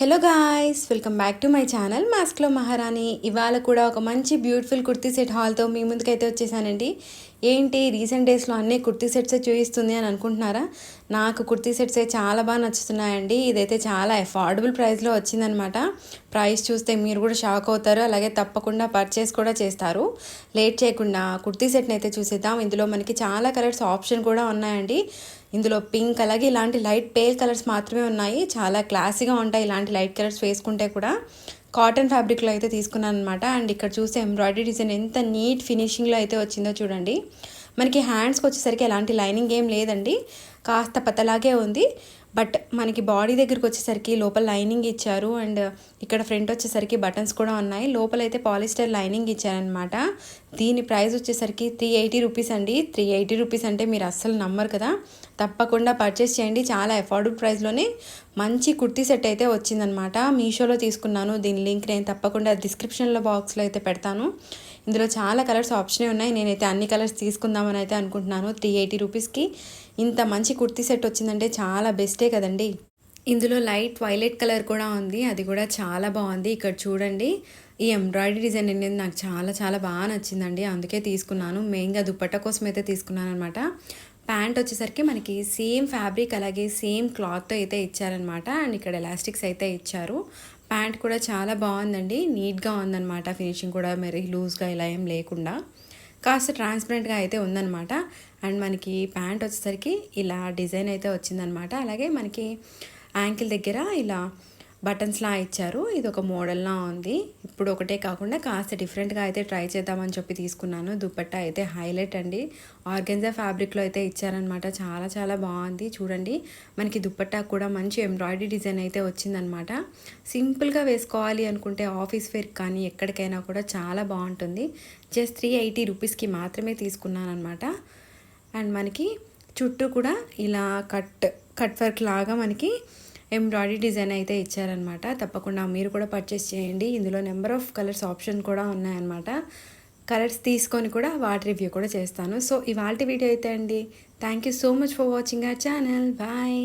Hello guys, welcome back to my channel మాస్క్లో మహారాణి. ఇవాళ కూడా ఒక మంచి బ్యూటిఫుల్ కుర్తీ సెట్ హాల్తో మీ ముందుకైతే వచ్చేసానండి. ఏంటి రీసెంట్ డేస్లో అన్నీ కుర్తీ సెట్సే చూపిస్తుంది అని అనుకుంటున్నారా? నాకు కుర్తీ సెట్సే చాలా బాగా నచ్చుతున్నాయండి. ఇదైతే చాలా అఫోర్డబుల్ ప్రైస్లో వచ్చిందనమాట. ప్రైస్ చూస్తే మీరు కూడా షాక్ అవుతారు, అలాగే తప్పకుండా పర్చేస్ కూడా చేస్తారు. లేట్ చేయకుండా కుర్తీ సెట్ని అయితే చూసేద్దాం. ఇందులో మనకి చాలా కలర్స్ ఆప్షన్ కూడా ఉన్నాయండి. ఇందులో పింక్ అలాగే ఇలాంటి లైట్ పేల్ కలర్స్ మాత్రమే ఉన్నాయి. చాలా క్లాసీగా ఉంటాయి ఇలాంటి లైట్ కలర్స్ వేసుకుంటే కూడా. కాటన్ ఫ్యాబ్రిక్లో అయితే తీసుకున్నాను అనమాట. అండ్ ఇక్కడ చూస్తే ఎంబ్రాయిడరీ డిజైన్ ఎంత నీట్ ఫినిషింగ్లో అయితే వచ్చిందో చూడండి. మనకి హ్యాండ్స్కి వచ్చేసరికి ఎలాంటి లైనింగ్ ఏం లేదండి, కాస్త పతలాగే ఉంది. బట్ మనకి బాడీ దగ్గరికి వచ్చేసరికి లోపల లైనింగ్ ఇచ్చారు. అండ్ ఇక్కడ ఫ్రంట్ వచ్చేసరికి బటన్స్ కూడా ఉన్నాయి. లోపలైతే పాలిస్టర్ లైనింగ్ ఇచ్చారనమాట. దీని ప్రైస్ వచ్చేసరికి 380 రూపీస్ అండి. 380 రూపీస్ అంటే మీరు అస్సలు నమ్మరు కదా. తప్పకుండా పర్చేస్ చేయండి. చాలా అఫోర్డబుల్ ప్రైస్లోనే మంచి కుర్తీ సెట్ అయితే వచ్చిందనమాట. మీషోలో తీసుకున్నాను. దీని లింక్ నేను తప్పకుండా డిస్క్రిప్షన్లో బాక్స్లో అయితే పెడతాను. ఇందులో చాలా కలర్స్ ఆప్షనే ఉన్నాయి. నేనైతే అన్ని కలర్స్ తీసుకుందామని అయితే అనుకుంటున్నాను. 380 రూపీస్కి ఇంత మంచి కుర్తీ సెట్ వచ్చిందంటే చాలా బెస్టే కదండి. ఇందులో లైట్ వైలెట్ కలర్ కూడా ఉంది, అది కూడా చాలా బాగుంది. ఇక్కడ చూడండి, ఈ ఎంబ్రాయిడరీ డిజైన్ అనేది నాకు చాలా చాలా బాగా నచ్చిందండి, అందుకే తీసుకున్నాను. మెయిన్గా దుపట్టా కోసం అయితే తీసుకున్నాను అనమాట. ప్యాంట్ వచ్చేసరికి మనకి సేమ్ ఫ్యాబ్రిక్ అలాగే సేమ్ క్లాత్తో అయితే ఇచ్చారనమాట. అండ్ ఇక్కడ ఎలాస్టిక్స్ అయితే ఇచ్చారు. ప్యాంట్ కూడా చాలా బాగుందండి, నీట్గా ఉందన్నమాట. ఫినిషింగ్ కూడా మరి లూజ్గా ఇలా ఏం లేకుండా కాస్త ట్రాన్స్పరెంట్గా అయితే ఉందన్నమాట. అండ్ మనకి ప్యాంట్ వచ్చేసరికి ఇలా డిజైన్ అయితే వచ్చిందనమాట. అలాగే మనకి యాంకిల్ దగ్గర ఇలా బటన్స్లా ఇచ్చారు. ఇది ఒక మోడల్లా ఉంది. ఇప్పుడు ఒకటే కాకుండా కాస్త డిఫరెంట్గా అయితే ట్రై చేద్దామని చెప్పి తీసుకున్నాను. దుపట్టా అయితే హైలైట్ అండి, ఆర్గెన్జా ఫ్యాబ్రిక్లో అయితే ఇచ్చారనమాట. చాలా చాలా బాగుంది. చూడండి, మనకి దుపట్టా కూడా మంచి ఎంబ్రాయిడరీ డిజైన్ అయితే వచ్చిందనమాట. సింపుల్గా వేసుకోవాలి అనుకుంటే ఆఫీస్ వేర్ కానీ ఎక్కడికైనా కూడా చాలా బాగుంటుంది. జస్ట్ 380 రూపీస్కి మాత్రమే తీసుకున్నాను అనమాట. అండ్ మనకి చుట్టూ కూడా ఇలా కట్ వర్క్ లాగా మనకి ఎంబ్రాయిడరీ డిజైన్ అయితే ఇచ్చారనమాట. తప్పకుండా మీరు కూడా పర్చేస్ చేయండి. ఇందులో నెంబర్ ఆఫ్ కలర్స్ ఆప్షన్ కూడా ఉన్నాయన్నమాట. కలర్స్ తీసుకొని కూడా వాటి రివ్యూ కూడా చేస్తాను. సో ఇవాల్టి వీడియో అయితే అండి. Thank you so much for watching our channel. Bye.